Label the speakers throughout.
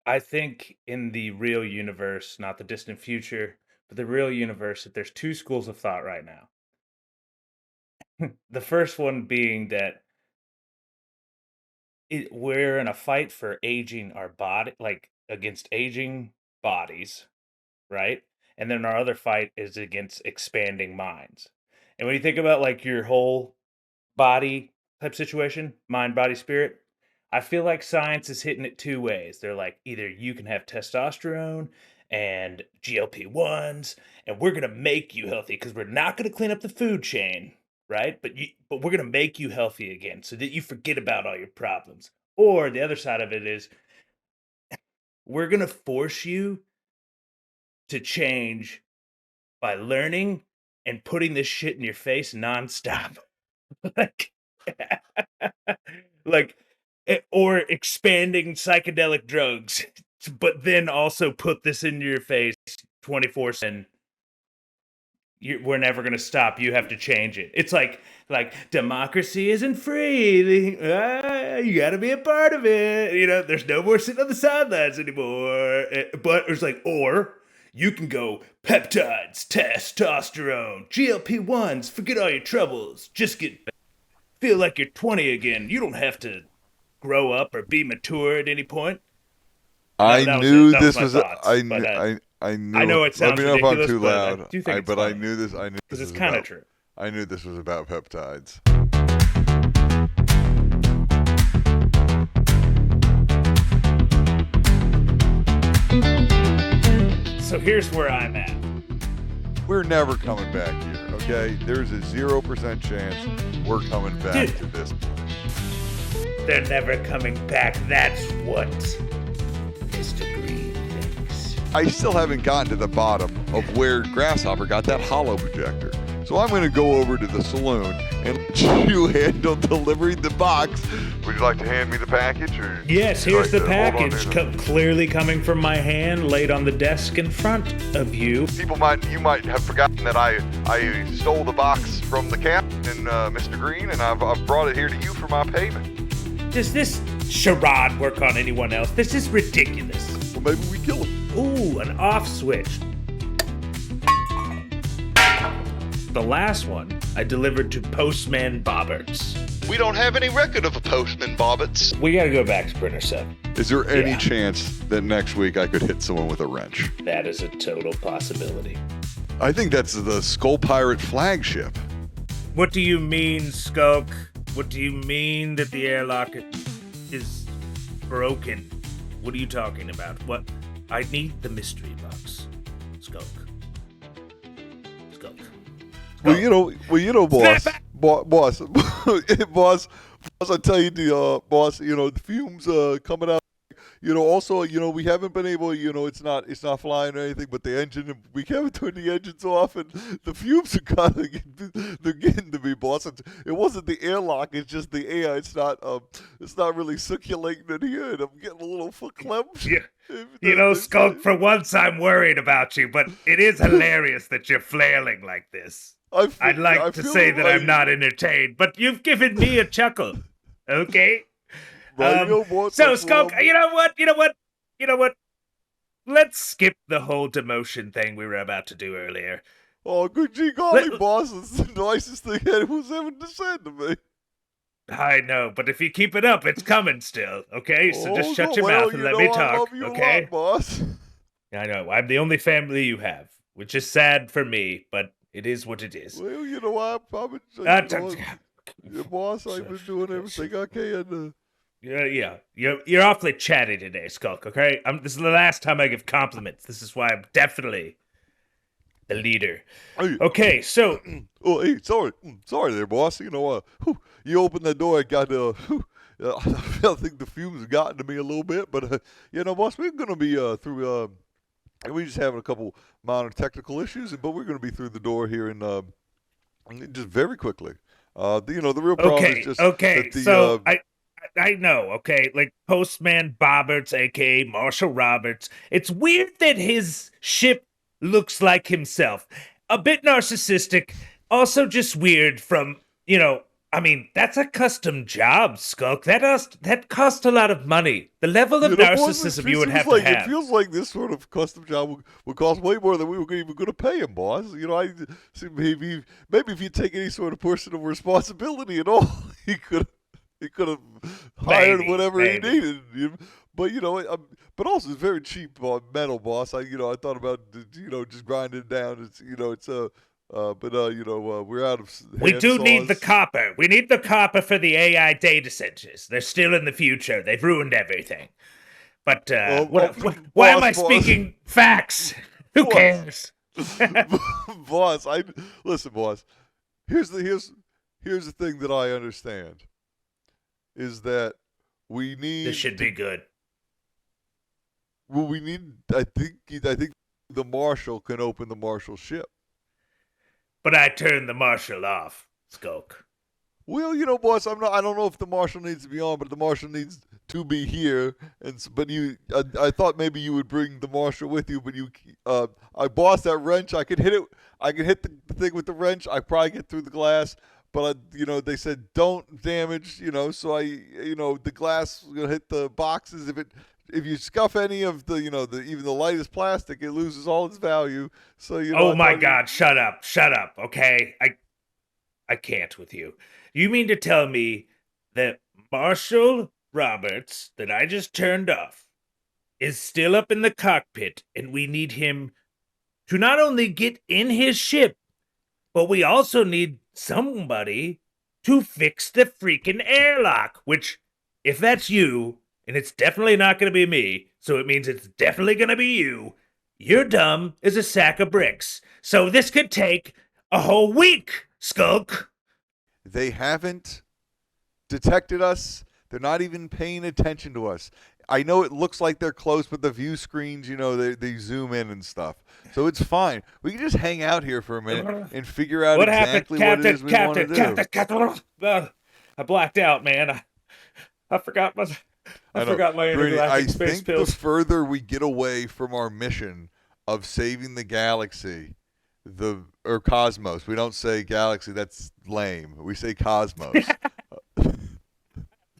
Speaker 1: I think in the real universe, not the distant future, but the real universe, that there's two schools of thought right now. The first one being that we're in a fight for aging our body, like against aging bodies, right? And then our other fight is against expanding minds. And when you think about like your whole body type situation, mind, body, spirit, I feel like science is hitting it two ways. They're like, either you can have testosterone and GLP-1s, and we're gonna make you healthy because we're not gonna clean up the food chain, right? But we're gonna make you healthy again so that you forget about all your problems. Or the other side of it is we're gonna force you to change by learning and putting this shit in your face nonstop. Like, like, or expanding psychedelic drugs, but then also put this in your face 24/7. We're never gonna stop. You have to change it. It's like democracy isn't free. You got to be a part of it. You know, there's no more sitting on the sidelines anymore. But it's like, or you can go peptides, testosterone, GLP-1s. Forget all your troubles. Just feel like you're 20 again. You don't have to grow up or be mature at any point.
Speaker 2: I
Speaker 1: That was it.
Speaker 2: knew
Speaker 1: That was
Speaker 2: this
Speaker 1: my
Speaker 2: was.
Speaker 1: thoughts. But
Speaker 2: I
Speaker 1: I
Speaker 2: knew.
Speaker 1: know it
Speaker 2: Let
Speaker 1: sounds
Speaker 2: me know if I'm
Speaker 1: ridiculous,
Speaker 2: too
Speaker 1: but I
Speaker 2: loud.
Speaker 1: do think it's
Speaker 2: But I
Speaker 1: funny
Speaker 2: knew this. I knew
Speaker 1: because
Speaker 2: this
Speaker 1: it's
Speaker 2: was
Speaker 1: kind of
Speaker 2: about.
Speaker 1: true.
Speaker 2: I knew this was about peptides.
Speaker 1: So here's where I'm at.
Speaker 2: We're never coming back here. Okay, there's a 0% chance we're coming back
Speaker 1: Dude.
Speaker 2: to this.
Speaker 1: They're never coming back. That's what Mr. Green thinks.
Speaker 2: I still haven't gotten to the bottom of where Grasshopper got that hollow projector. So I'm going to go over to the saloon and let you handle delivering the box. Would you like to hand me the package? Or
Speaker 1: Yes,
Speaker 2: would you
Speaker 1: here's
Speaker 2: like
Speaker 1: the
Speaker 2: to hold on
Speaker 1: package,
Speaker 2: to it?
Speaker 1: clearly coming from my hand, laid on the desk in front of you.
Speaker 2: You might have forgotten that I stole the box from the captain, Mr. Green, and I've brought it here to you for my payment.
Speaker 1: Does this charade work on anyone else? This is ridiculous.
Speaker 2: Well, maybe we kill him.
Speaker 1: Ooh, an off switch. The last one I delivered to Postman Bobberts.
Speaker 3: We don't have any record of a Postman Bobberts.
Speaker 1: We gotta go back to Sprinter 7.
Speaker 2: Is there any
Speaker 1: Yeah.
Speaker 2: chance that next week I could hit someone with a wrench?
Speaker 1: That is a total possibility.
Speaker 2: I think that's the Skull Pirate flagship.
Speaker 1: What do you mean, Skulk? What do you mean that the airlock is broken? What are you talking about? What? I need the mystery box. Skulk. Skulk.
Speaker 2: Well, you know, boss,
Speaker 1: Snap
Speaker 2: boss, boss, I tell you, the boss, the fumes coming out. Also, we haven't been able, it's not flying or anything, but the engine, we haven't turned the engines off, and the fumes are they're getting to me, boss. It wasn't the airlock; it's just the air. It's not really circulating in here, and I'm getting a little verklempt.
Speaker 1: Yeah. Skulk, for once I'm worried about you, but it is hilarious that you're flailing like this. I'd like to say that I'm not entertained, but you've given me a chuckle. Okay? So, Skulk, you know what? Let's skip the whole demotion thing we were about to do earlier.
Speaker 2: Oh, good gee golly, boss! It's the nicest thing anyone's ever said to me.
Speaker 1: I know, but if you keep it up, it's coming still, okay? So just shut your
Speaker 2: well,
Speaker 1: mouth and let me
Speaker 2: I
Speaker 1: talk,
Speaker 2: love you
Speaker 1: okay?
Speaker 2: a lot, boss.
Speaker 1: I know, I'm the only family you have, which is sad for me, but it is what it is.
Speaker 2: Well, I've been, boss, I've been doing everything I can.
Speaker 1: Yeah, you're awfully chatty today, Skulk, okay? This is the last time I give compliments. This is why I'm definitely the leader.
Speaker 2: Hey.
Speaker 1: Okay, so...
Speaker 2: Oh, hey, sorry there, boss. You opened the door, I got, I think the fumes have gotten to me a little bit, but, boss, we're going to be through, we're just having a couple minor technical issues, but we're going to be through the door here in, just very quickly. The real problem is just that the,
Speaker 1: so I know, okay, like Postman Bobberts, aka Marshall Roberts. It's weird that his ship looks like himself. A bit narcissistic, also just weird from, I mean, that's a custom job, Skulk. That cost a lot of money. The level of narcissism you would have to
Speaker 2: It
Speaker 1: have.
Speaker 2: feels like this sort of custom job would cost way more than we were even going to pay him, boss. I see maybe if you take any sort of personal responsibility at all, he could have hired whatever he needed. But but also it's very cheap metal, boss. I thought about just grinding it down. We're out of.
Speaker 1: We do need the copper. We need the copper for the AI data centers. They're still in the future. They've ruined everything. But why am I speaking facts? Who cares?
Speaker 2: Boss, listen, boss. Here's the thing that I understand is that we need.
Speaker 1: This should be good.
Speaker 2: Well, we need. I think the marshal can open the marshal ship.
Speaker 1: But I turned the marshal off, Skulk.
Speaker 2: Well, boss, I don't know if the marshal needs to be on, but the marshal needs to be here. I thought maybe you would bring the marshal with you, but I bossed that wrench. I could hit it. I could hit the thing with the wrench. I probably get through the glass, but they said don't damage. So the glass is gonna hit the boxes. If you scuff any of the even the lightest plastic, it loses all its value. So
Speaker 1: Oh my God! Shut up! Okay, I can't with you. You mean to tell me that Marshall Roberts, that I just turned off, is still up in the cockpit, and we need him to not only get in his ship, but we also need somebody to fix the freaking airlock? Which, if that's you. And it's definitely not going to be me, so it means it's definitely going to be you. You're dumb as a sack of bricks. So this could take a whole week, Skulk.
Speaker 2: They haven't detected us. They're not even paying attention to us. I know it looks like they're close, but the view screens, they zoom in and stuff. So it's fine. We can just hang out here for a minute and figure out exactly what it is we want to do.
Speaker 1: Captain. I blacked out, man. I forgot my... I forgot my intergalactic space pills.
Speaker 2: I think the further we get away from our mission of saving the galaxy, or cosmos. We don't say galaxy. That's lame. We say cosmos.
Speaker 1: It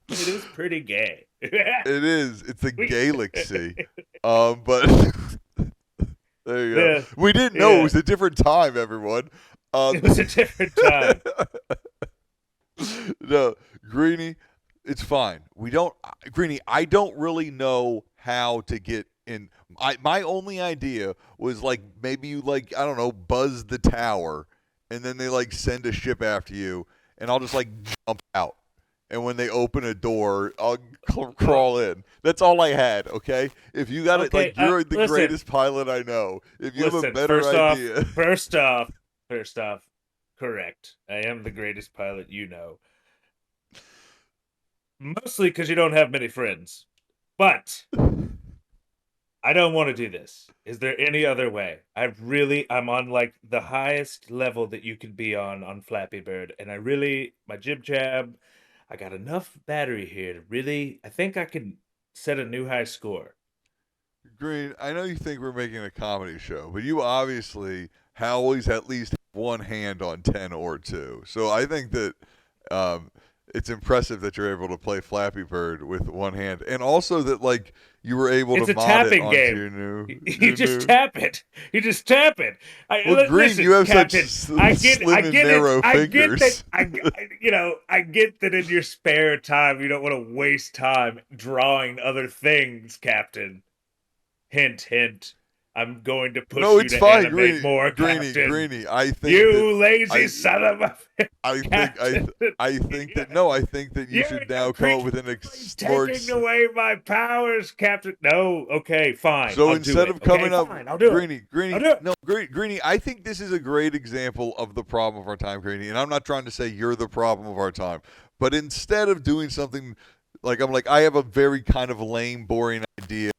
Speaker 1: is pretty gay.
Speaker 2: It is. It's a galaxy. But there you go. Yeah. We didn't know it was a different time, everyone.
Speaker 1: It was a different time.
Speaker 2: No, Greenie. It's fine. Greenie, I don't really know how to get in. My only idea was maybe you I don't know, buzz the tower, and then they send a ship after you, and I'll just jump out. And when they open a door, I'll crawl in. That's all I had. Okay, if you got it, you're the greatest pilot I know. If you have a better idea,
Speaker 1: first off, correct. I am the greatest pilot you know. Mostly because you don't have many friends. But I don't want to do this. Is there any other way? I'm on the highest level that you could be on Flappy Bird. And my jib jab, I got enough battery here to I think I can set a new high score.
Speaker 2: Green, I know you think we're making a comedy show, but you obviously always at least have one hand on 10 or 2. So I think that it's impressive that you're able to play Flappy Bird with one hand, and also that you were able to mod it onto your new.
Speaker 1: You just tap it.
Speaker 2: Well, Green, you have
Speaker 1: Captain,
Speaker 2: such slim and narrow fingers.
Speaker 1: I get that in your spare time you don't want to waste time drawing other things, Captain. Hint, hint. I'm going to push you to animate more, Captain.
Speaker 2: Greenie, I think
Speaker 1: you lazy son of a.
Speaker 2: I think that you should now come up with an
Speaker 1: taking away my powers, Captain. No, okay, fine.
Speaker 2: So instead of coming up,
Speaker 1: I'll do
Speaker 2: Greenie, Greenie, I think this is a great example of the problem of our time, Greenie. And I'm not trying to say you're the problem of our time, but instead of doing something I have a very kind of lame, boring idea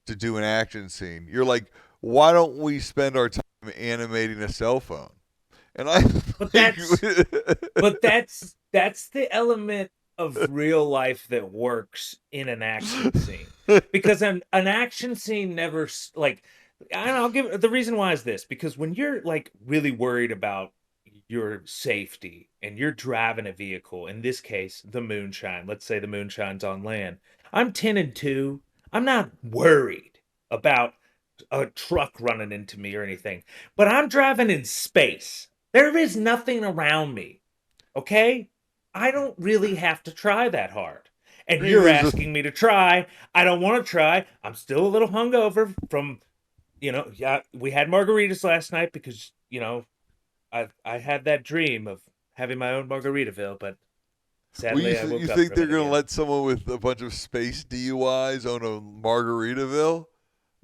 Speaker 2: to do an action scene. You're why don't we spend our time animating a cell phone? And
Speaker 1: but that's the element of real life that works in an action scene, because an action scene never I'll give the reason why is this, because when you're really worried about your safety and you're driving a vehicle, in this case, the moonshine, let's say the moonshine's on land. I'm 10 and 2. I'm not worried about a truck running into me or anything, but I'm driving in space. There is nothing around me. Okay? I don't really have to try that hard. And
Speaker 2: Greeny,
Speaker 1: you're
Speaker 2: there's a
Speaker 1: asking me to try. I don't want to try. I'm still a little hungover from, yeah, we had margaritas last night because, I had that dream of having my own Margaritaville, but
Speaker 2: well,
Speaker 1: sadly I
Speaker 2: you
Speaker 1: woke up
Speaker 2: think
Speaker 1: from
Speaker 2: they're
Speaker 1: it
Speaker 2: gonna
Speaker 1: again.
Speaker 2: let someone with a bunch of space DUIs own a Margaritaville?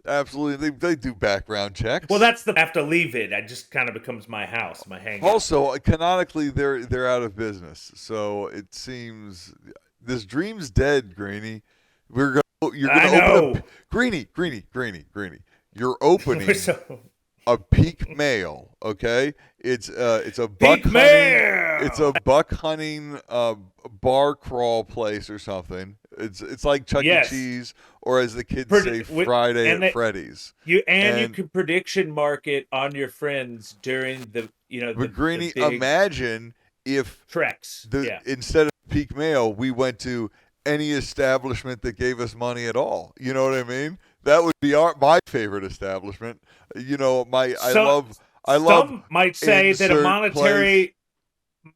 Speaker 2: Absolutely, they do background checks.
Speaker 1: Well, that's the I have to leave it. It just kind of becomes my house, my hangout.
Speaker 2: Also, canonically, they're out of business, so it seems this dream's dead, Greeny. You're
Speaker 1: I
Speaker 2: gonna
Speaker 1: know.
Speaker 2: open up Greeny. You're opening
Speaker 1: So
Speaker 2: a peak mail. Okay, it's a buck
Speaker 1: Peak
Speaker 2: hunting.
Speaker 1: mail!
Speaker 2: It's a buck hunting bar crawl place or something. It's like Chuck
Speaker 1: Yes.
Speaker 2: E. Cheese, or as the kids say,
Speaker 1: With-
Speaker 2: Friday
Speaker 1: and
Speaker 2: at
Speaker 1: they-
Speaker 2: Freddy's.
Speaker 1: You
Speaker 2: And-
Speaker 1: can prediction market on your friends during the
Speaker 2: But Greeny,
Speaker 1: the big
Speaker 2: imagine if
Speaker 1: treks. Yeah.
Speaker 2: instead of peak mail, we went to any establishment that gave us money at all. You know what I mean? That would be my favorite establishment. I love
Speaker 1: Some might say that a
Speaker 2: insert
Speaker 1: monetary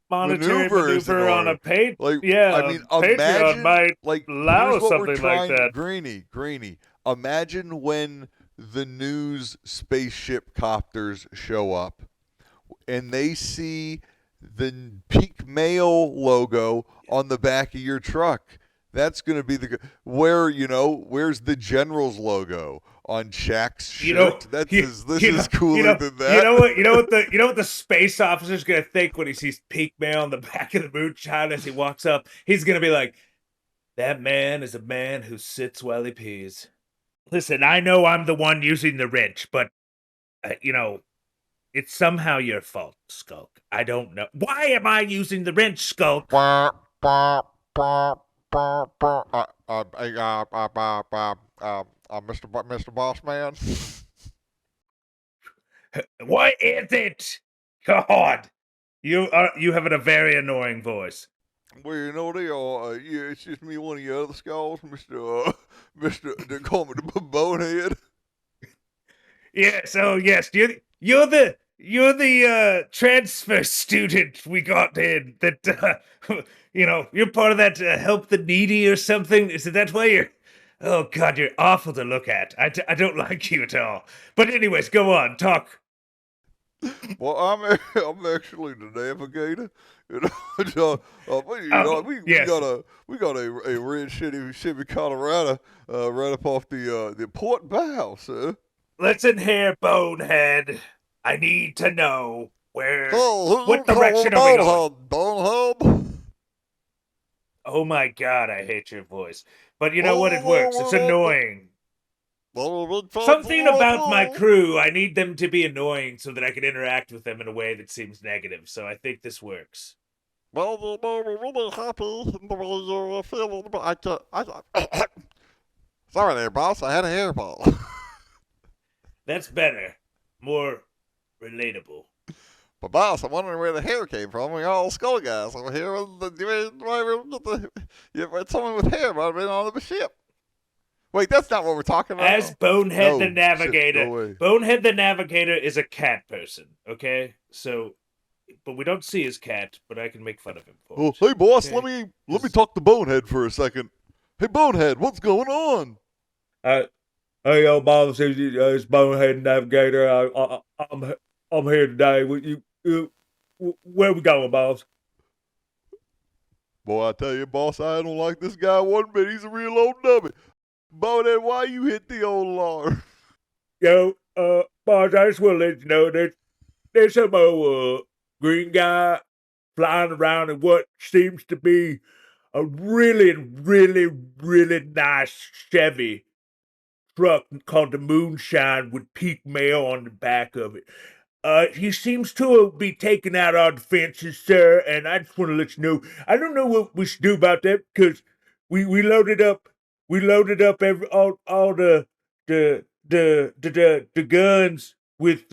Speaker 2: maneuver is in
Speaker 1: maneuver on
Speaker 2: order.
Speaker 1: a paid
Speaker 2: Like,
Speaker 1: yeah,
Speaker 2: I mean,
Speaker 1: Patreon
Speaker 2: imagine
Speaker 1: might
Speaker 2: like
Speaker 1: allow
Speaker 2: here's what we're
Speaker 1: something like
Speaker 2: trying,
Speaker 1: that.
Speaker 2: Greeny. Imagine when the news spaceship copters show up and they see the peak mail logo on the back of your truck. That's going to be where's the General's logo on Shaq's shirt? This is cooler than that.
Speaker 1: You know what the space officer's gonna think when he sees peak mail on the back of the moonshine as he walks up? He's gonna be like, "That man is a man who sits while he pees." Listen, I know I'm the one using the wrench, but it's somehow your fault, Skulk. I don't know. Why am I using the wrench, Skulk?
Speaker 2: Mr. Boss Man.
Speaker 1: What is it? God, you have a very annoying voice.
Speaker 2: Well, they are. Yeah, it's just me, one of your other skulls, Mr. They call me the Bonehead.
Speaker 1: Yeah, so yes, you're the transfer student we got in that you're part of that help the needy or something. Is that why you're? Oh God, you're awful to look at. I don't like you at all. But anyways, go on, talk.
Speaker 2: Well, I'm actually the navigator. We
Speaker 1: yes.
Speaker 2: got a red Chevy Colorado right up off the port bow, sir.
Speaker 1: Listen here, Bonehead. I need to know what direction are we going?
Speaker 2: Bonehead.
Speaker 1: Oh my God, I hate your voice. But you know what? It works. It's annoying. Something about my crew, I need them to be annoying so that I can interact with them in a way that seems negative. So I think this works.
Speaker 2: Well, we're really happy the way you're feeling. Sorry there, boss. I had a hairball.
Speaker 1: That's better. More relatable.
Speaker 2: But boss, I'm wondering where the hair came from. We all skull guys over here. Someone with hair might have been on the ship. Wait, that's not what we're talking about.
Speaker 1: As Bonehead the
Speaker 2: shit,
Speaker 1: Navigator.
Speaker 2: no way.
Speaker 1: Bonehead the Navigator is a cat person, okay? So, but we don't see his cat, but I can make fun of him for it.
Speaker 2: Hey, boss,
Speaker 1: Okay.
Speaker 2: let me talk to Bonehead for a second. Hey, Bonehead, what's going on?
Speaker 1: Hey, yo, boss, it's Bonehead Navigator. I'm here today. Where we going, boss?
Speaker 2: Boy, I tell you, boss, I don't like this guy one bit. He's a real old dummy. Bonehead, why you hit the old alarm?
Speaker 1: Yo, boss, I just want to let you know that there's some old green guy flying around in what seems to be a really, really, really nice Chevy truck called the Moonshine with peak mail on the back of it. He seems to be taking out our defenses, sir, and I just want to let you know, I don't know what we should do about that, because we loaded up all the guns with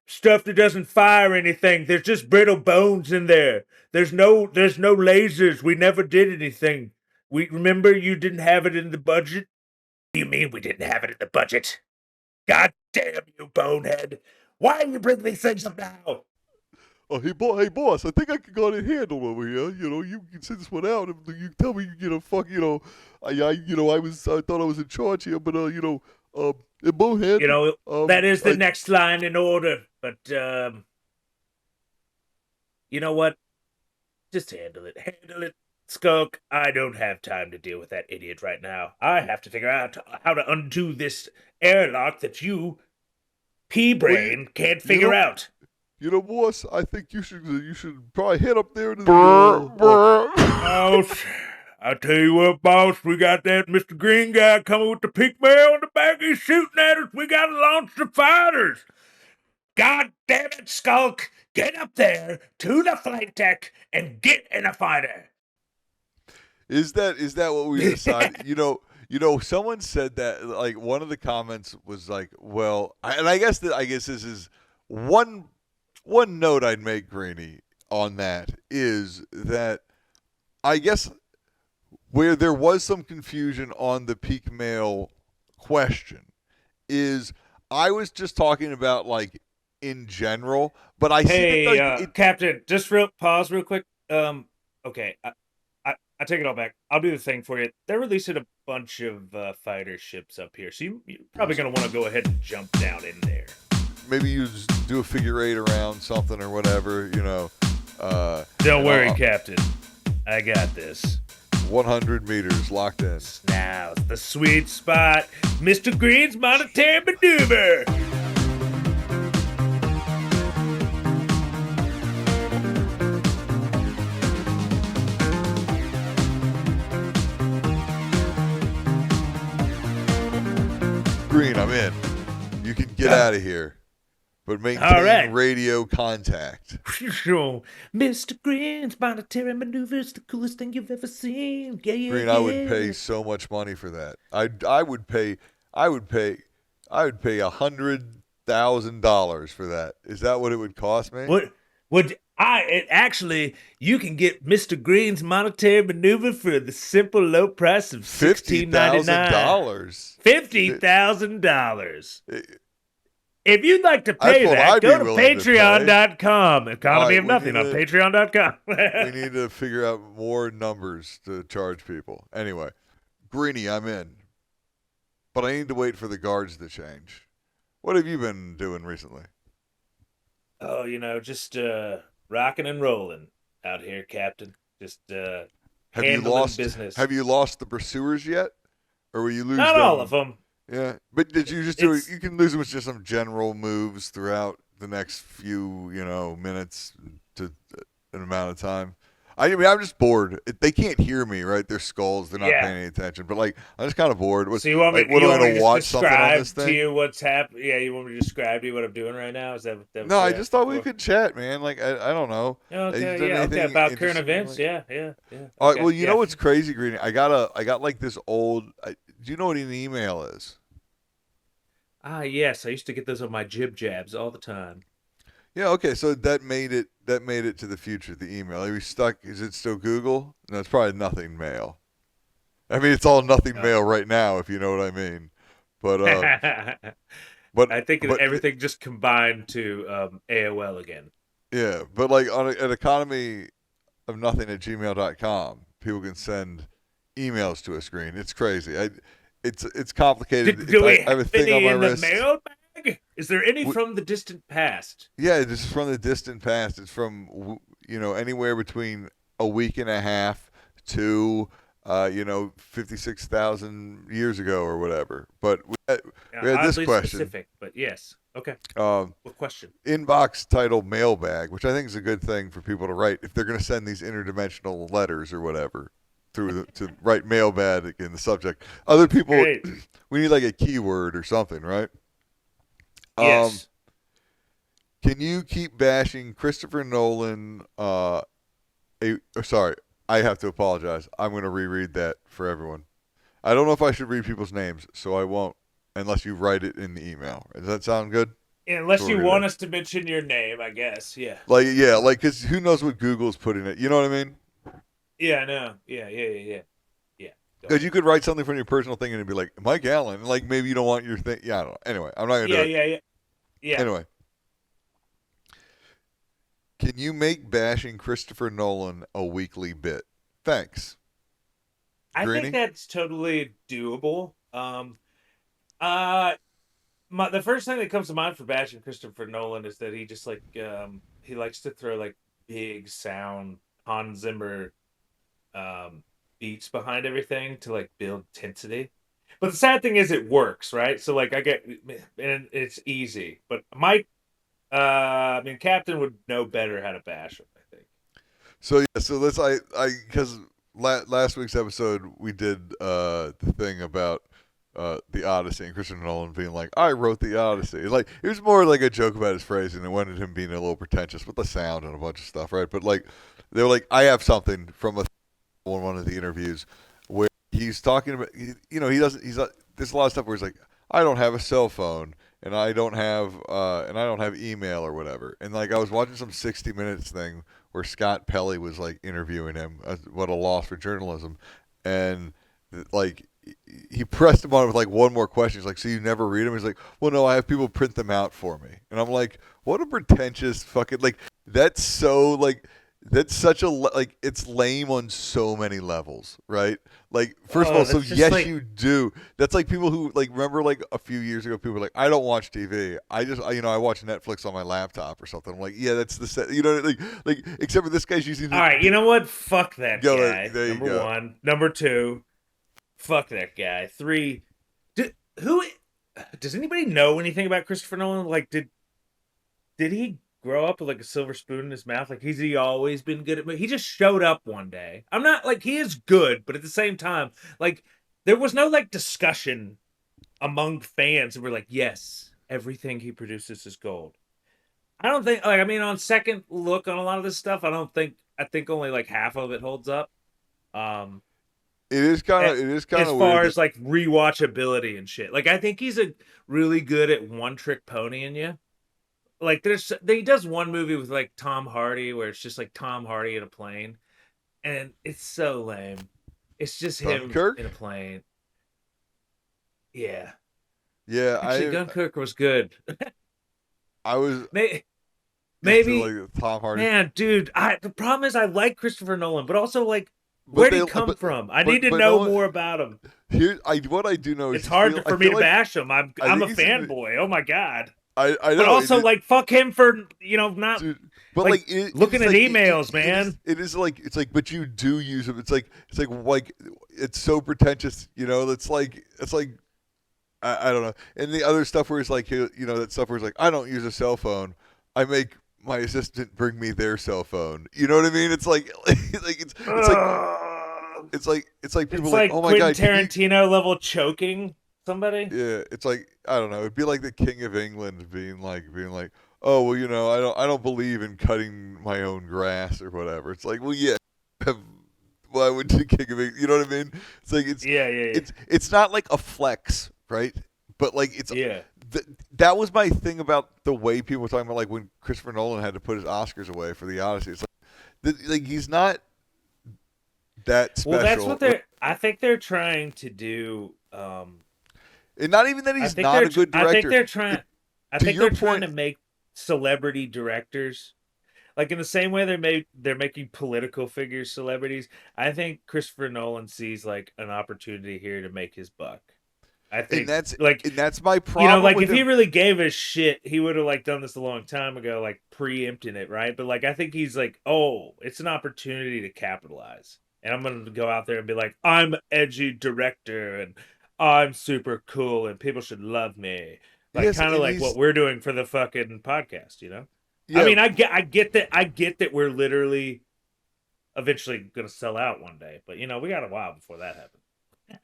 Speaker 1: stuff that doesn't fire anything. There's just brittle bones in there. There's no lasers. We never did anything. We remember you didn't have it in the budget. What do you mean we didn't have it in the budget? God damn you, bonehead! Why you bring these things up now?
Speaker 2: Oh, hey, boss, I think I got it handled over here. You know, you can send this one out. And you tell me, fuck, I thought I was in charge here, but, Bonehead.
Speaker 1: You know, that is the
Speaker 2: I-
Speaker 1: next line in order. But, you know what? Just handle it. Handle it, Skunk. I don't have time to deal with that idiot right now. I have to figure out how to undo this airlock that you, P-Brain, can't figure out.
Speaker 2: Boss, I think you should probably head up there to the.
Speaker 1: Boss, I tell you what, boss, we got that Mr. Green guy coming with the peak mail in the back. He's shooting at us. We gotta launch the fighters. God damn it, Skulk! Get up there to the flight deck and get in a fighter.
Speaker 2: Is that what we decided? Someone said that. Like one of the comments was like, "Well," I guess this is one note I'd make, Greeny, on that is that I guess where there was some confusion on the peak mail question is I was just talking about like in general, but I see that, like,
Speaker 1: Captain, just pause real quick. Okay, I take it all back. I'll do the thing for you. They're releasing a bunch of fighter ships up here, so you're probably gonna want to go ahead and jump down in there.
Speaker 2: maybe you just do a figure eight around something or whatever,
Speaker 1: Don't worry, Captain. I got this.
Speaker 2: 100 meters locked in.
Speaker 1: Now, the sweet spot, Mr. Green's monetary maneuver.
Speaker 2: Green, I'm in. You can get out of here, but maintain
Speaker 1: All right.
Speaker 2: radio contact.
Speaker 1: Mr. Green's monetary maneuvers, the coolest thing you've ever seen. Yeah,
Speaker 2: Green, I would pay so much money for that. I would pay $100,000 for that. Is that what it would cost me?
Speaker 1: Actually, you can get Mr. Green's monetary maneuver for the simple low price of
Speaker 2: $50,000.
Speaker 1: $50,000. If you'd like to pay that, go to patreon.com. Economy of Nothing on patreon.com.
Speaker 2: We need to figure out more numbers to charge people. Anyway, Greeny, I'm in. But I need to wait for the guards to change. What have you been doing recently?
Speaker 1: Oh, just rocking and rolling out here, Captain. Just handling business.
Speaker 2: Have you lost the pursuers yet? Or will you lose
Speaker 1: Not
Speaker 2: them?
Speaker 1: all of them.
Speaker 2: Yeah, but did you just do it? You can lose them with just some general moves throughout the next few, minutes to an amount of time. I mean, I'm just bored. They can't hear me, right? Their skulls, they're not paying any attention. But I'm just kind of bored.
Speaker 1: So you want me?
Speaker 2: What
Speaker 1: you
Speaker 2: am I
Speaker 1: want me
Speaker 2: to
Speaker 1: to
Speaker 2: watch something on this
Speaker 1: describe
Speaker 2: thing?
Speaker 1: to you what's happening? Yeah, you want me to describe to you what I'm doing right now? Is that?
Speaker 2: No, I just thought we could chat, man. I don't know.
Speaker 1: Okay, about current events. Yeah.
Speaker 2: All right,
Speaker 1: Okay,
Speaker 2: well, you know what's crazy, Greeny? I got like this old. Do you know what an email is?
Speaker 1: Yes, I used to get those on my jib jabs all the time.
Speaker 2: Yeah, okay, so that made it to the future, the email. Are we stuck? Is it still Google? No, it's probably nothing mail. I mean, it's all nothing mail right now, if you know what I mean. But
Speaker 1: I think everything just combined to AOL again.
Speaker 2: Yeah, but at economy of nothing at gmail.com, people can send emails to a screen. It's crazy. It's complicated.
Speaker 1: Do we
Speaker 2: I have a thing
Speaker 1: any
Speaker 2: on my
Speaker 1: in
Speaker 2: wrist.
Speaker 1: the mailbag? Is there any from the distant past?
Speaker 2: Yeah, this is from the distant past. It's from anywhere between a week and a half to 56,000 years ago or whatever. But we had this question.
Speaker 1: Specific, but yes. Okay. What question?
Speaker 2: Inbox title mailbag, which I think is a good thing for people to write if they're going to send these interdimensional letters or whatever to write mailbag in the subject. Other people, we need like a keyword or something, right?
Speaker 1: Yes.
Speaker 2: Can you keep bashing Christopher Nolan? Sorry, I have to apologize. I'm going to reread that for everyone. I don't know if I should read people's names, so I won't unless you write it in the email. Does that sound good?
Speaker 1: Unless
Speaker 2: Sort
Speaker 1: you
Speaker 2: of.
Speaker 1: want us to mention your name, I guess. Yeah.
Speaker 2: Like, yeah, like, because who knows what Google's putting it? You know what I mean?
Speaker 1: Yeah, I know. Yeah. Yeah. Go
Speaker 2: Because
Speaker 1: ahead.
Speaker 2: you could write something from your personal thing and it'd be like Mike Allen. Like maybe you don't want your thing. Yeah, I don't know. Anyway, I'm not gonna do
Speaker 1: Yeah,
Speaker 2: it.
Speaker 1: yeah.
Speaker 2: Anyway, can you make bashing Christopher Nolan a weekly bit? Thanks,
Speaker 1: I think
Speaker 2: Greeny.
Speaker 1: that's totally doable. Uh, the first thing that comes to mind for bashing Christopher Nolan is that he just he likes to throw like big sound Hans Zimmer um beats behind everything to like build intensity. But the sad thing is it works, right? So like I get and it's easy. But Mike I mean Captain would know better how to bash him, I think.
Speaker 2: So yeah, so let's because last week's episode we did the thing about the Odyssey and Christopher Nolan being like, I wrote the Odyssey. Like it was more like a joke about his phrasing and wanted him being a little pretentious with the sound and a bunch of stuff, right? But like they were like, I have something from one of the interviews where he's talking about, he doesn't, there's a lot of stuff where he's like, I don't have a cell phone and I don't have email or whatever. And like I was watching some 60 Minutes thing where Scott Pelley was like interviewing him. What a loss for journalism, and like he pressed him on it with like one more question. He's like, so you never read them? He's like, well, no, I have people print them out for me. And I'm like, what a pretentious fucking like. That's so like. That's such a like it's lame on so many levels, right? Like first of all, so yes,
Speaker 1: like,
Speaker 2: you do. That's like people who like remember like a few years ago, people were like, I don't watch TV. I watch Netflix on my laptop or something. I'm like, yeah, that's the set. Like except for this guy's using.
Speaker 1: All right, you know what? Fuck that
Speaker 2: Go,
Speaker 1: guy.
Speaker 2: there you
Speaker 1: Number
Speaker 2: go.
Speaker 1: 1, number 2. Fuck that guy. 3. Who does anybody know anything about Christopher Nolan? Like, did he grow up with like a silver spoon in his mouth? Like, has he always been good at? He just showed up one day. I'm not like he is good, but at the same time, like there was no like discussion among fans who were like, yes, everything he produces is gold. I don't think like I mean on second look on a lot of this stuff, I think only like half of it holds up. Um
Speaker 2: It is kind of
Speaker 1: as
Speaker 2: weird.
Speaker 1: far as like rewatchability and shit. Like I think he's a really good at one trick ponying you. Like he does one movie with like Tom Hardy where it's just like Tom Hardy in a plane, and it's so lame. It's just him
Speaker 2: Dunkirk?
Speaker 1: in a plane. Yeah,
Speaker 2: Yeah,
Speaker 1: actually, Dunkirk was good.
Speaker 2: I was
Speaker 1: Maybe,
Speaker 2: like Tom Hardy.
Speaker 1: man, dude. The problem is I like Christopher Nolan, but also like where'd he come from? I need to know more about him.
Speaker 2: What I do know is
Speaker 1: It's hard for me to
Speaker 2: like,
Speaker 1: bash him. I'm a fanboy. Oh my god.
Speaker 2: I know.
Speaker 1: But also, like, fuck him for not.
Speaker 2: Dude, but
Speaker 1: like looking at emails, man.
Speaker 2: It is like it's like, but you do use them. It's like it's so pretentious. It's like I don't know. And the other stuff where it's like that stuff where it's like I don't use a cell phone. I make my assistant bring me their cell phone. You know what I mean? It's like it's like people like oh my
Speaker 1: Quentin
Speaker 2: god,
Speaker 1: Tarantino level choking somebody.
Speaker 2: Yeah, it's like I don't know. It'd be like the King of England being like, oh well, I don't believe in cutting my own grass or whatever. It's like, well, yeah, why would you King of England? You know what I mean? It's like it's not like a flex, right? But like it's that was my thing about the way people were talking about like when Christopher Nolan had to put his Oscars away for the Odyssey. It's like he's not that special.
Speaker 1: Well, that's what I think they're trying to do.
Speaker 2: And not even that he's not a good director.
Speaker 1: I think they're trying. I think they're trying to make celebrity directors, like in the same way they're making political figures celebrities. I think Christopher Nolan sees like an opportunity here to make his buck. I think
Speaker 2: and that's my problem.
Speaker 1: Like if he really gave a shit, he would have like done this a long time ago, like preempting it, right? But like I think he's like, oh, it's an opportunity to capitalize, and I'm gonna go out there and be like, I'm an edgy director and I'm super cool and people should love me. Like kind of like what we're doing for the fucking podcast, Yeah. I mean, I get that we're literally eventually gonna sell out one day, but we got a while before that happens.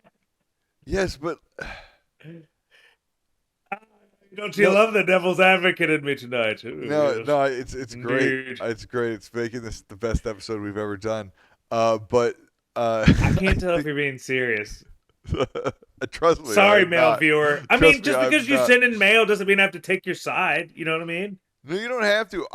Speaker 2: Yes, but
Speaker 1: don't you love the devil's advocate in me tonight?
Speaker 2: No, it's great. It's great. It's making this the best episode we've ever done. But
Speaker 1: I can't tell if you're being serious.
Speaker 2: Trust me.
Speaker 1: Sorry,
Speaker 2: I'm
Speaker 1: male
Speaker 2: not.
Speaker 1: viewer. I
Speaker 2: Trust
Speaker 1: mean,
Speaker 2: me,
Speaker 1: just
Speaker 2: I'm
Speaker 1: because you
Speaker 2: not.
Speaker 1: send in mail doesn't mean I have to take your side. You know what I mean?
Speaker 2: No, you don't have to.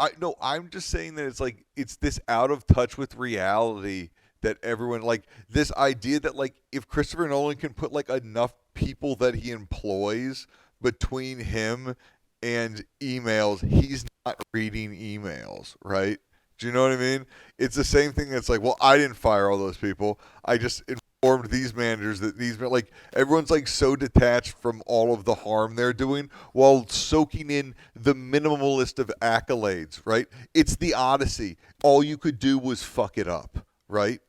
Speaker 2: I'm just saying that it's like it's this out of touch with reality that everyone like this idea that like if Christopher Nolan can put like enough people that he employs between him and emails, he's not reading emails, right? Do you know what I mean? It's the same thing that's like, well, I didn't fire all those people. I just informed these managers that these like everyone's like so detached from all of the harm they're doing while soaking in the minimalist of accolades, right? It's the Odyssey. All you could do was fuck it up, right?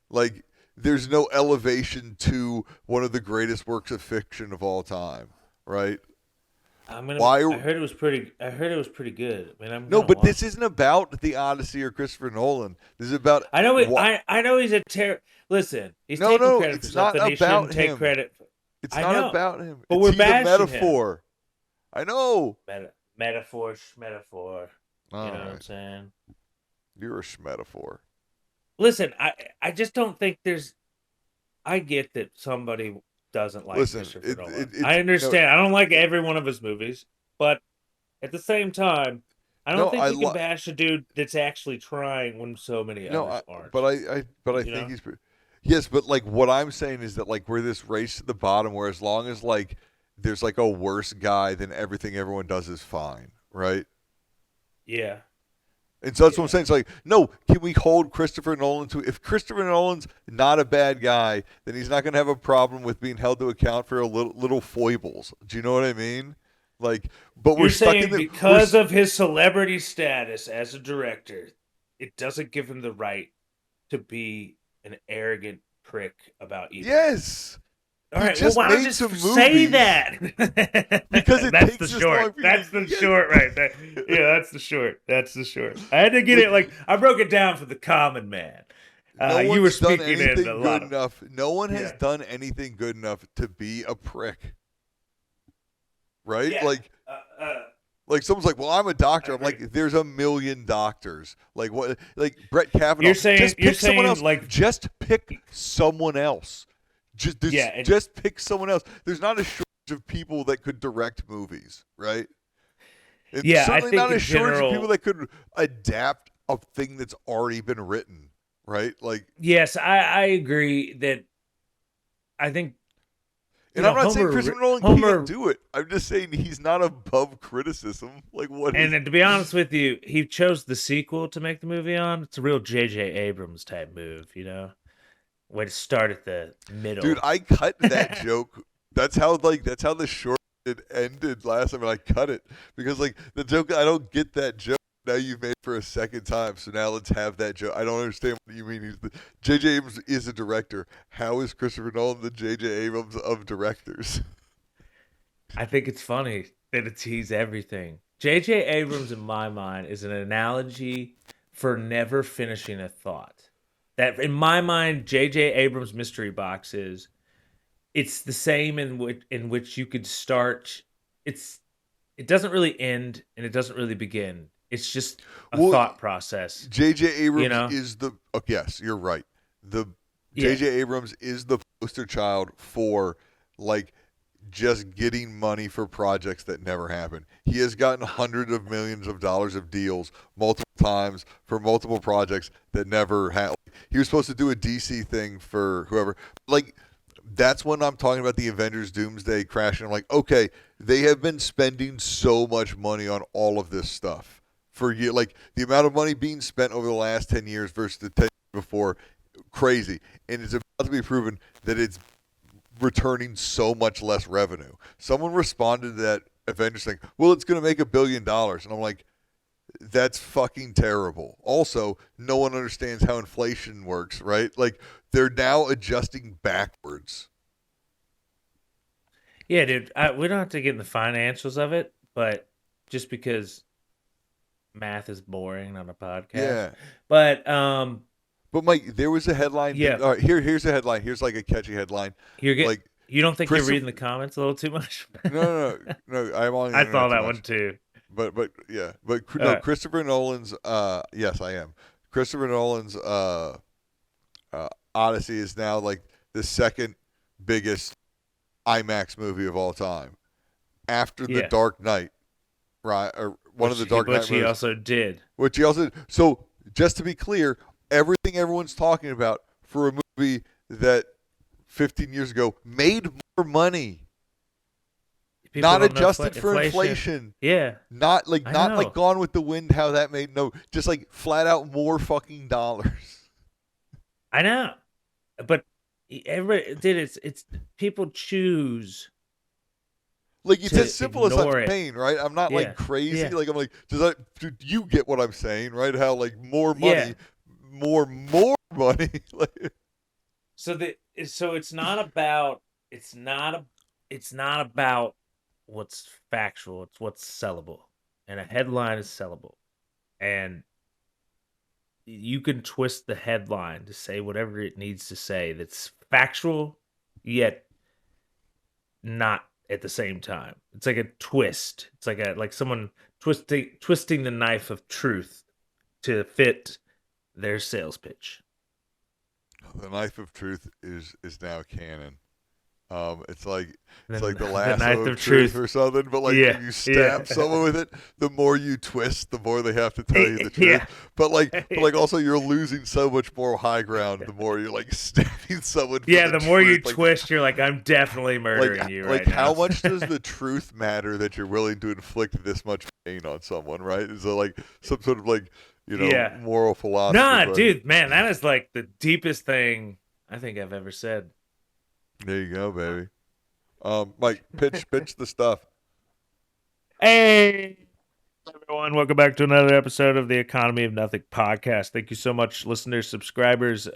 Speaker 2: Like there's no elevation to one of the greatest works of fiction of all time, right? Why?
Speaker 1: I heard it was pretty. I heard it was pretty good. I mean, I'm
Speaker 2: No,
Speaker 1: gonna
Speaker 2: but
Speaker 1: watch
Speaker 2: this
Speaker 1: it.
Speaker 2: isn't about the Odyssey or Christopher Nolan. This is about
Speaker 1: I know.
Speaker 2: what.
Speaker 1: I know he's a Listen, he's
Speaker 2: No,
Speaker 1: taking
Speaker 2: no,
Speaker 1: credit for
Speaker 2: it's not
Speaker 1: something he
Speaker 2: about
Speaker 1: shouldn't take
Speaker 2: him.
Speaker 1: credit for.
Speaker 2: It's
Speaker 1: I
Speaker 2: not
Speaker 1: know,
Speaker 2: about him.
Speaker 1: but
Speaker 2: He's
Speaker 1: we're
Speaker 2: a
Speaker 1: bashing him.
Speaker 2: metaphor. I know.
Speaker 1: Metaphor.
Speaker 2: All
Speaker 1: You know what I'm
Speaker 2: right.
Speaker 1: saying?
Speaker 2: You're a metaphor.
Speaker 1: Listen, I just don't think there's. I get that somebody doesn't like
Speaker 2: Listen,
Speaker 1: Christopher Nolan.
Speaker 2: it's
Speaker 1: I understand. I don't like every one of his movies, but at the same time, I don't
Speaker 2: no,
Speaker 1: think
Speaker 2: I
Speaker 1: you can bash a dude that's actually trying when so many
Speaker 2: no,
Speaker 1: others aren't.
Speaker 2: but I
Speaker 1: You
Speaker 2: think
Speaker 1: know?
Speaker 2: he's. Yes, but like what I'm saying is that like we're this race to the bottom, where as long as like there's like a worse guy, then everything everyone does is fine, right?
Speaker 1: Yeah.
Speaker 2: And so that's what I'm
Speaker 1: Yeah.
Speaker 2: saying. It's like, no, can we hold Christopher Nolan to? If Christopher Nolan's not a bad guy, then he's not going to have a problem with being held to account for a little foibles. Do you know what I mean? Like, but we're
Speaker 1: You're
Speaker 2: stuck in
Speaker 1: saying
Speaker 2: the
Speaker 1: because of his celebrity status as a director, it doesn't give him the right to be an arrogant prick about either.
Speaker 2: yes.
Speaker 1: All
Speaker 2: He
Speaker 1: right.
Speaker 2: just
Speaker 1: Well, why don't you
Speaker 2: made some
Speaker 1: just say
Speaker 2: movies.
Speaker 1: that?
Speaker 2: Because it
Speaker 1: that's
Speaker 2: takes
Speaker 1: the
Speaker 2: this long
Speaker 1: short.
Speaker 2: for you
Speaker 1: That's
Speaker 2: to-
Speaker 1: the
Speaker 2: yeah.
Speaker 1: short right there. Yeah, that's the short. That's the short. I had to get it like I broke it down for the common man.
Speaker 2: No
Speaker 1: You were
Speaker 2: one's done
Speaker 1: speaking
Speaker 2: anything
Speaker 1: in a
Speaker 2: good
Speaker 1: lot of.
Speaker 2: enough. No one has
Speaker 1: Yeah.
Speaker 2: done anything good enough to be a prick. Right?
Speaker 1: Yeah.
Speaker 2: Like someone's like, "Well, I'm a doctor."
Speaker 1: I
Speaker 2: I'm like,
Speaker 1: agree.
Speaker 2: "There's a million doctors." Like what? Like Brett Kavanaugh.
Speaker 1: You're saying-
Speaker 2: just
Speaker 1: you're
Speaker 2: pick someone
Speaker 1: saying,
Speaker 2: else.
Speaker 1: like-
Speaker 2: Just pick someone else.
Speaker 1: Yeah, and-
Speaker 2: Just pick someone else. There's not a shortage of people that could direct movies, right? And
Speaker 1: Yeah, I
Speaker 2: certainly
Speaker 1: think
Speaker 2: not
Speaker 1: in
Speaker 2: a shortage
Speaker 1: general-
Speaker 2: of people that could adapt a thing that's already been written, right? Like,
Speaker 1: Yes, I agree that. I think.
Speaker 2: and
Speaker 1: you
Speaker 2: I'm
Speaker 1: know,
Speaker 2: not saying
Speaker 1: Homer-
Speaker 2: Christopher Nolan
Speaker 1: Homer-
Speaker 2: can't do it. I'm just saying he's not above criticism. Like what?
Speaker 1: And
Speaker 2: is-
Speaker 1: to be honest with you, he chose the sequel to make the movie on. It's a real J.J. Abrams type move, you know? Way to start at the middle.
Speaker 2: Dude, I cut that joke. That's how the short it ended last time, and I cut it because like the joke. I don't get that joke. Now you've made it for a second time, so now let's have that joke. I don't understand what you mean. J.J. Abrams is a director. How is Christopher Nolan the J.J. Abrams of directors?
Speaker 1: I think it's funny that he's everything. J.J. Abrams, in my mind, is an analogy for never finishing a thought. That, in my mind, J.J. Abrams' mystery box is, it's the same in which you could start. It doesn't really end and it doesn't really begin. It's just a
Speaker 2: Well,
Speaker 1: thought process.
Speaker 2: J.J. Abrams
Speaker 1: You know?
Speaker 2: is the. Oh, yes, you're right.
Speaker 1: Yeah.
Speaker 2: J.J. Abrams is the poster child for like just getting money for projects that never happen. He has gotten hundreds of millions of dollars of deals multiple times for multiple projects that never happened. He was supposed to do a DC thing for whoever. Like, that's when I'm talking about the Avengers Doomsday Crash. And I'm like, okay, they have been spending so much money on all of this stuff for years. Like, the amount of money being spent over the last 10 years versus the 10 years before, crazy. And it's about to be proven that it's returning so much less revenue. Someone responded to that Avengers thing, well, it's going to make $1 billion. And I'm like, that's fucking terrible. Also, no one understands how inflation works, right? Like, they're now adjusting backwards.
Speaker 1: Yeah, dude. We don't have to get in the financials of it, but just because math is boring on a podcast.
Speaker 2: Yeah.
Speaker 1: But
Speaker 2: But Mike, there was a headline.
Speaker 1: Yeah.
Speaker 2: All right, here's a headline. Here's like a catchy headline.
Speaker 1: you're getting.
Speaker 2: Like,
Speaker 1: You don't think
Speaker 2: Christopher-
Speaker 1: you're reading the comments a little too much?
Speaker 2: no. I'm on. The
Speaker 1: I
Speaker 2: internet
Speaker 1: saw
Speaker 2: too
Speaker 1: that
Speaker 2: much.
Speaker 1: one too.
Speaker 2: But yeah, but no,
Speaker 1: Alright.
Speaker 2: Christopher Nolan's. Yes, I am. Christopher Nolan's Odyssey is now like the second biggest IMAX movie of all time after The
Speaker 1: Yeah.
Speaker 2: Dark Knight, right? Or one of the Dark Knight
Speaker 1: Which he
Speaker 2: movies.
Speaker 1: also did.
Speaker 2: Which he also. So just to be clear, everything everyone's talking about for a movie that 15 years ago made more money.
Speaker 1: People
Speaker 2: Not
Speaker 1: don't know
Speaker 2: adjusted for inflation.
Speaker 1: Yeah.
Speaker 2: Not
Speaker 1: I know.
Speaker 2: like Gone with the Wind, how that made just like flat out more fucking dollars.
Speaker 1: I know. But it's people choose.
Speaker 2: Like, it's
Speaker 1: To
Speaker 2: as simple as
Speaker 1: ignore
Speaker 2: I'm
Speaker 1: it.
Speaker 2: saying, right? I'm not
Speaker 1: Yeah.
Speaker 2: like crazy.
Speaker 1: Yeah.
Speaker 2: Like, I'm like, do you get what I'm saying, right? How like more money,
Speaker 1: Yeah.
Speaker 2: more money. Like,
Speaker 1: So it's not about what's factual, it's what's sellable. And a headline is sellable. And you can twist the headline to say whatever it needs to say that's factual yet not at the same time. It's like a twist. It's like someone twisting the knife of truth to fit their sales pitch.
Speaker 2: the knife of truth is now canon. It's like
Speaker 1: Then
Speaker 2: the
Speaker 1: the
Speaker 2: lasso
Speaker 1: knife
Speaker 2: of
Speaker 1: of
Speaker 2: truth
Speaker 1: truth.
Speaker 2: or something. But like
Speaker 1: Yeah,
Speaker 2: when you stab
Speaker 1: yeah.
Speaker 2: someone with it, the more you twist, the more they have to tell you the truth.
Speaker 1: Yeah.
Speaker 2: But like also you're losing so much more high ground the more you're like stabbing someone. For
Speaker 1: Yeah, the more you
Speaker 2: truth. Like,
Speaker 1: twist, you're like, I'm definitely murdering you right
Speaker 2: like
Speaker 1: now.
Speaker 2: how much does the truth matter that you're willing to inflict this much pain on someone, right? Is it like some sort of like,
Speaker 1: Yeah.
Speaker 2: moral philosophy?
Speaker 1: Nah,
Speaker 2: but-
Speaker 1: dude, man, that is like the deepest thing I think I've ever said.
Speaker 2: There you go, baby. Mike, pitch the stuff.
Speaker 1: Hey, everyone, welcome back to another episode of the Economy of Nothing podcast. Thank you so much, listeners, subscribers.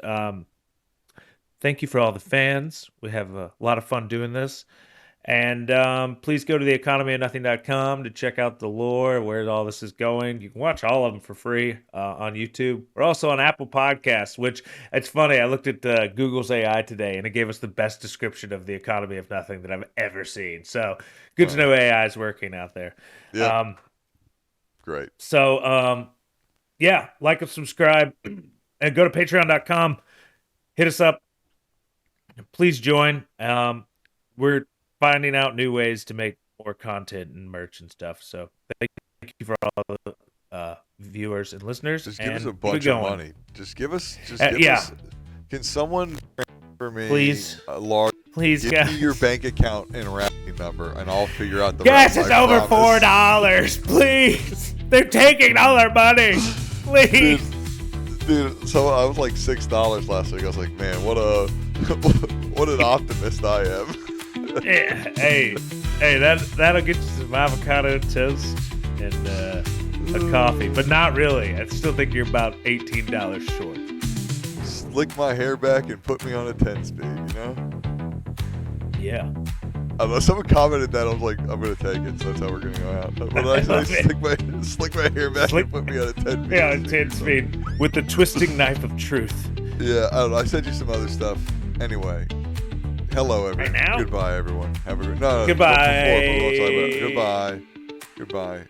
Speaker 1: Thank you for all the fans. We have a lot of fun doing this. And please go to theeconomyofnothing.com to check out the lore, where all this is going. You can watch all of them for free on YouTube. We're also on Apple Podcasts, which, it's funny, I looked at Google's AI today, and it gave us the best description of the economy of nothing that I've ever seen. So good to know AI is working out there.
Speaker 2: Yeah. Great.
Speaker 1: So, yeah, like and subscribe, and go to patreon.com. Hit us up. Please join. We're finding out new ways to make more content and merch and stuff. So thank you for all the viewers and listeners.
Speaker 2: Just give us
Speaker 1: and
Speaker 2: a bunch
Speaker 1: keep
Speaker 2: of
Speaker 1: going.
Speaker 2: money. Just give us.
Speaker 1: Yeah.
Speaker 2: Can someone for me?
Speaker 1: Please.
Speaker 2: A large.
Speaker 1: Please,
Speaker 2: Give
Speaker 1: guys.
Speaker 2: me your bank account and routing number, and I'll figure out the
Speaker 1: Gas
Speaker 2: rest.
Speaker 1: is
Speaker 2: I
Speaker 1: over
Speaker 2: promise.
Speaker 1: $4. Please. They're taking all our money. Please.
Speaker 2: Dude, so I was like $6 last week. I was like, man, what an optimist I am.
Speaker 1: Yeah, hey, that'll get you some avocado toast and a coffee, but not really. I still think you're about $18 short.
Speaker 2: Slick my hair back and put me on a 10-speed, you know?
Speaker 1: Yeah.
Speaker 2: I don't know, someone commented that. I was like, I'm going to take it, so that's how we're going to go out. What did I say?
Speaker 1: love it.
Speaker 2: Slick my hair back and put me on a 10-speed.
Speaker 1: Yeah, 10 speed with the twisting knife of truth.
Speaker 2: Yeah, I don't know. I sent you some other stuff. Anyway. Hello, everyone.
Speaker 1: Right now?
Speaker 2: Goodbye, everyone. Have a good... No,
Speaker 1: Goodbye.
Speaker 2: before, we'll talk about it. Goodbye. Goodbye.